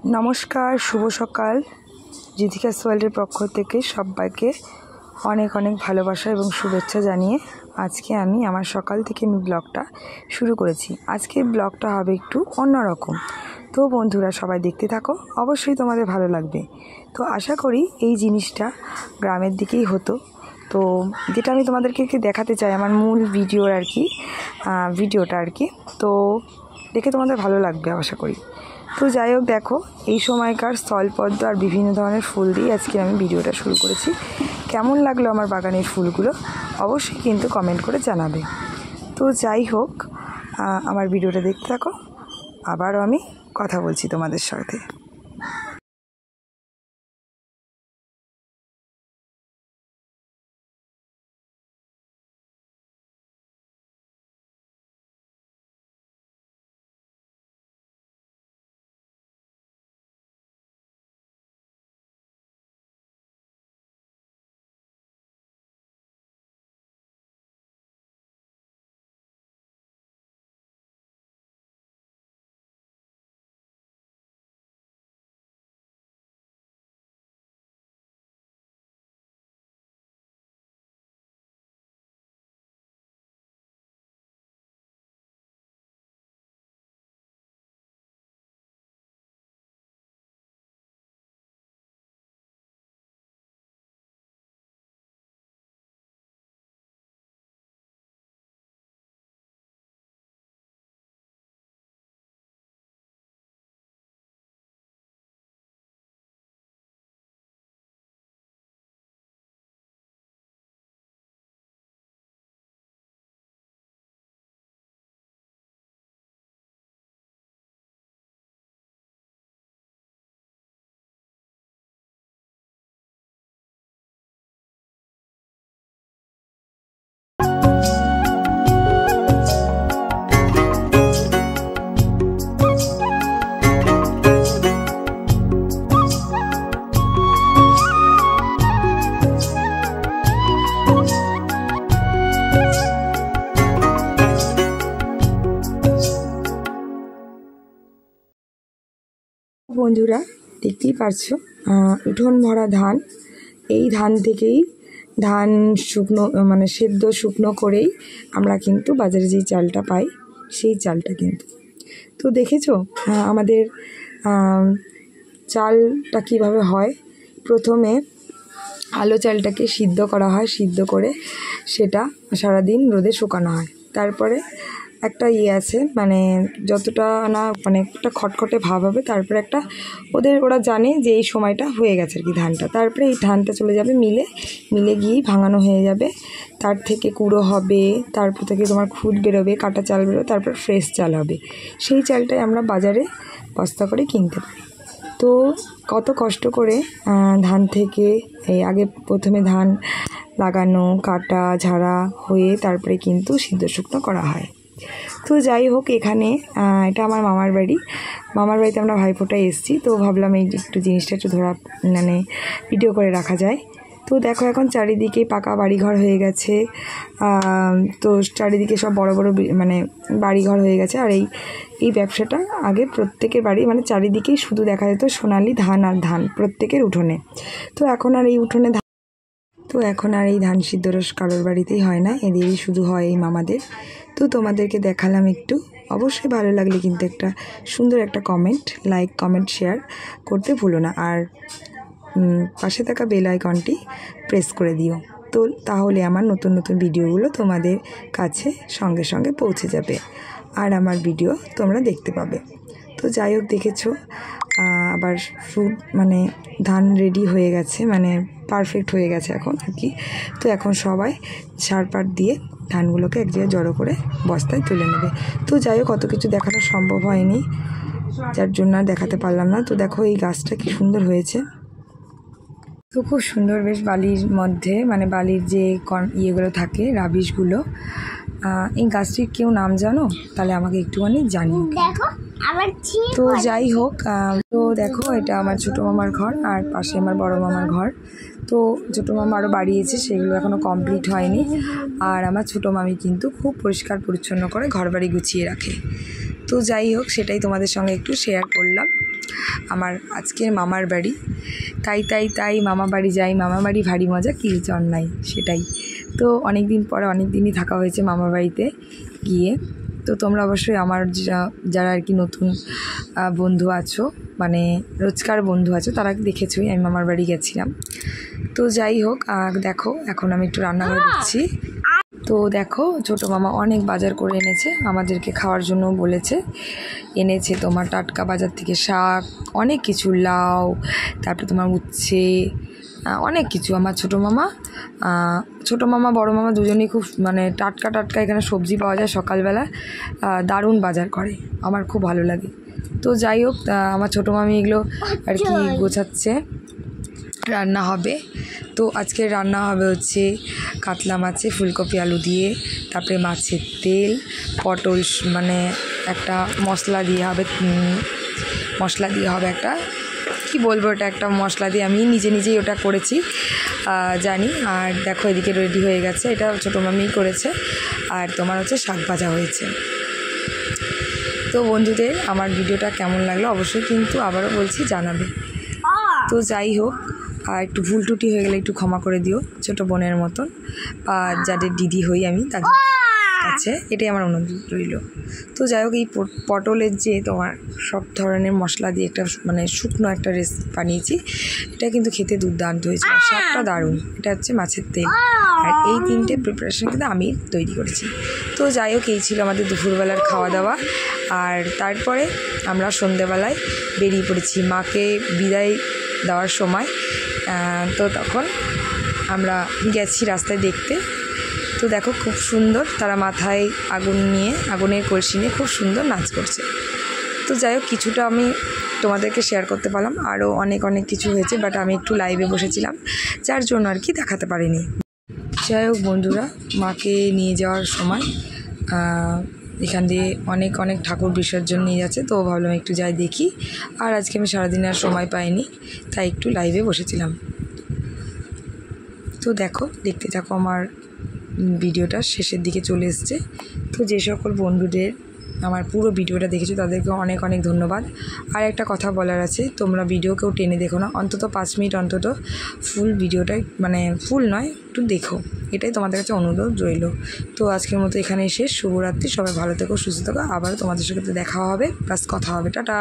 नमस्कार शुभ सकाल जिथिकास वर्ल्डের পক্ষ থেকে সবাইকে অনেক অনেক ভালোবাসা এবং শুভেচ্ছা জানিয়ে আজকে আমি আমার সকাল থেকে আমি ব্লগটা শুরু করেছি। আজকে ব্লগটা হবে একটু অন্যরকম। তো বন্ধুরা সবাই দেখতে থাকো, অবশ্যই তোমাদের ভালো লাগবে। তো আশা করি এই জিনিসটা গ্রামের দিকেই হতো। তো যেটা আমি তোমাদেরকে দেখাতে চাই আমার মূল ভিডিওটা আর কি, তো দেখে তোমাদের ভালো লাগবে আশা করি। তো যাই হোক, দেখো এই সময়কার স্থলপদ্ম আর বিভিন্ন ধরনের ফুল দিয়ে আজকে আমি ভিডিওটা শুরু করেছি। কেমন লাগলো আমার বাগানের ফুলগুলো অবশ্যই কিন্তু কমেন্ট করে জানাবে। তো যাই হোক, আমার ভিডিওটা দেখতে থাকো, আবারও আমি কথা বলছি তোমাদের সাথে। বন্ধুরা দেখতেই পারছো উঠোন ভরা ধান। এই ধান থেকেই ধান শুকনো মানে সেদ্ধ শুকনো করেই আমরা কিন্তু বাজারে যেই চালটা পাই সেই চালটা কিন্তু। তো দেখেছো আমাদের চালটা কিভাবে হয়। প্রথমে আলো চালটাকে সিদ্ধ করা হয়, সিদ্ধ করে সেটা সারাদিন রোদে শুকানো হয়। তারপরে একটা আছে মানে যতটা না মানে একটা খটখটে ভাব হবে, তারপরে একটা ওরা জানে যে এই সময়টা হয়ে গেছে আর কি ধানটা। তারপরে এই ধানটা চলে যাবে মিলে গিয়েই ভাঙানো হয়ে যাবে, তার থেকে কুড়ো হবে, তারপর থেকে তোমার খুদ বেরোবে, কাটা চাল বেরোবে, তারপর ফ্রেশ চাল হবে। সেই চালটাই আমরা বাজারে বস্তা করে কিনতে পারি। তো কত কষ্ট করে ধান থেকে আগে প্রথমে ধান লাগানো, কাটা ঝাড়া হয়ে তারপরে কিন্তু সিদ্ধ শুকনো করা হয়। তো যাই হোক, এখানে এটা আমার মামার বাড়িতে আমরা ভাইফোঁটায় এসেছি। তো ভাবলাম এই একটু জিনিসটা একটু মানে ভিডিও করে রাখা যায়। তো দেখো এখন চারিদিকে পাকা বাড়িঘর হয়ে গেছে। তো চারিদিকে সব বড় বড় মানে বাড়িঘর হয়ে গেছে। আর এই ব্যবসাটা আগে প্রত্যেকের বাড়ি মানে চারিদিকেই শুধু দেখা যেত সোনালি ধান আর ধান প্রত্যেকের উঠোনে। তো এখন আর এই ধান সিদ্ধ রস কারোর বাড়িতেই হয় না, এদেরই শুধু হয় এই মামাদের। তো তোমাদেরকে দেখালাম একটু। অবশ্যই ভালো লাগলে কিন্তু একটা সুন্দর একটা লাইক কমেন্ট শেয়ার করতে ভুলো না। আর পাশে থাকা বেল আইকনটি প্রেস করে দিও, তো তাহলে আমার নতুন নতুন ভিডিওগুলো তোমাদের কাছে সঙ্গে সঙ্গে পৌঁছে যাবে আর আমার ভিডিও তোমরা দেখতে পাবে। তো যাই হোক, দেখেছো আবার মানে ধান রেডি হয়ে গেছে, মানে পারফেক্ট হয়ে গেছে এখন আর কি। তো এখন সবাই সার দিয়ে ধানগুলোকে এক জায়গায় জড়ো করে বস্তায় তুলে নেবে। তো যাই হোক, অত কিছু দেখানো সম্ভব হয়নি, যার জন্য আর দেখাতে পারলাম না। তো দেখো এই গাছটা কি সুন্দর হয়েছে। তো খুব সুন্দর, বেশ বালির মধ্যে মানে বালির যে ইয়েগুলো থাকে রাবিশগুলো। এই গাছটির কেউ নাম জানো? তাহলে আমাকে একটুখানি জানিও। তো যাই হোক, তো দেখো এটা আমার ছোটো মামার ঘর আর পাশে আমার বড় মামার ঘর। তো ছোটো মামা আরও বাড়িয়েছে, সেগুলো এখনও কমপ্লিট হয়নি। আর আমার ছোটো মামি কিন্তু খুব পরিষ্কার পরিচ্ছন্ন করে ঘরবাড়ি গুছিয়ে রাখে। তো যাই হোক, সেটাই তোমাদের সঙ্গে একটু শেয়ার করলাম। আমার আজকের মামার বাড়ি। তাই মামা বাড়ি যাই, মামা বাড়ি ভারী মজা, কি জন নাই সেটাই। তো অনেক দিন পরে অনেক দিনই থাকা হয়েছে মামা বাড়িতে গিয়ে। তো তোমরা অবশ্যই আমার যারা আর কি নতুন বন্ধু আছো, মানে রোজকার বন্ধু আছো, তারা দেখেছোই আমি মামার বাড়ি গেছিলাম। তো যাই হোক, দেখো এখন আমি একটু রান্নাঘরে ঢুকছি। তো দেখো ছোটো মামা অনেক বাজার করে এনেছে, আমাদেরকে খাওয়ার জন্য বলেছে। এনেছে তোমার টাটকা বাজার থেকে শাক, অনেক কিছু, লাউ, তারপরে তোমার উচ্ছে, অনেক কিছু। আমার ছোটো মামা বড় মামা দুজনেই খুব মানে টাটকা এখানে সবজি পাওয়া যায় সকালবেলা, দারুণ বাজার করে, আমার খুব ভালো লাগে। তো যাই হোক, আমার ছোটো মামি এগুলো আর কি গোছাচ্ছে, রান্না হবে। তো আজকে রান্না হবে হচ্ছে কাতলা মাছে ফুলকপি আলু দিয়ে, তারপরে মাছের তেল, পটল, মানে একটা মশলা দিয়ে হবে একটা, কি বলবো, ওটা একটা মশলা দিয়ে আমি নিজেই ওটা করেছি জানি। আর দেখো এদিকে রেডি হয়ে গেছে, এটা ছোটো মামিই করেছে। আর তোমার হচ্ছে শাক ভাজা হয়েছে। তো বন্ধুদের আমার ভিডিওটা কেমন লাগলো অবশ্যই কিন্তু আবারও বলছি জানাবে। তো যাই হোক, আর একটু ভুল টুটি হয়ে গেলে একটু ক্ষমা করে দিও, ছোটো বোনের মতন, বা যাদের দিদি হই আমি তাদের কাছে, এটাই আমার অনুরোধ রইল। তো যাই হোক, এই পটলের যে তোমার সব ধরনের মশলা দিয়ে একটা মানে শুকনো একটা রেসিপি বানিয়েছি, এটা কিন্তু খেতে দুর্দান্ত হয়েছে, শাকটা দারুণ। এটা হচ্ছে মাছের তেল, আর এই তিনটে প্রিপারেশন কিন্তু আমি তৈরি করেছি। তো যাই হোক, এই ছিল আমাদের দুপুরবেলার খাওয়া দাওয়া। আর তারপরে আমরা সন্ধ্যেবেলায় বেরিয়ে পড়েছি মাকে বিদায় দেওয়ার সময়। তো তখন আমরা গেছি রাস্তায় দেখতে। তো দেখো খুব সুন্দর, তারা মাথায় আগুনের কলসি নিয়ে খুব সুন্দর নাচ করছে। তো যাই হোক, কিছুটা আমি তোমাদেরকে শেয়ার করতে পারলাম, আরও অনেক কিছু হয়েছে, বাট আমি একটু লাইভে বসেছিলাম যার জন্য আর কি দেখাতে পারিনি। যাই হোক বন্ধুরা, মাকে নিয়ে যাওয়ার সময় এখান দিয়ে অনেক ঠাকুর বিসর্জন নিয়ে যাচ্ছে। তো ভাবলাম একটু যাই দেখি, আর আজকে আমি সারাদিন আর সময় পাইনি, তাই একটু লাইভে বসেছিলাম। তো দেখো, দেখতে থাকো, আমার ভিডিওটা শেষের দিকে চলে এসছে। তো যে সকল বন্ধুদের আমার পুরো ভিডিওটা দেখেছো তাদেরকে অনেক ধন্যবাদ। আর একটা কথা বলার আছে, তোমরা ভিডিও কেউ টেনে দেখো না, অন্তত 5 মিনিট অন্তত ফুল ভিডিওটাই, মানে ফুল নয়, একটু দেখো, এটাই তোমাদের কাছে অনুরোধ রইল। তো আজকের মতো এখানেই শেষ। শুভরাত্রি, সবাই ভালো থেকো, সুস্থ থেকো, আবারও তোমাদের সাথে দেখা হবে, প্লাস কথা হবে। টাটা।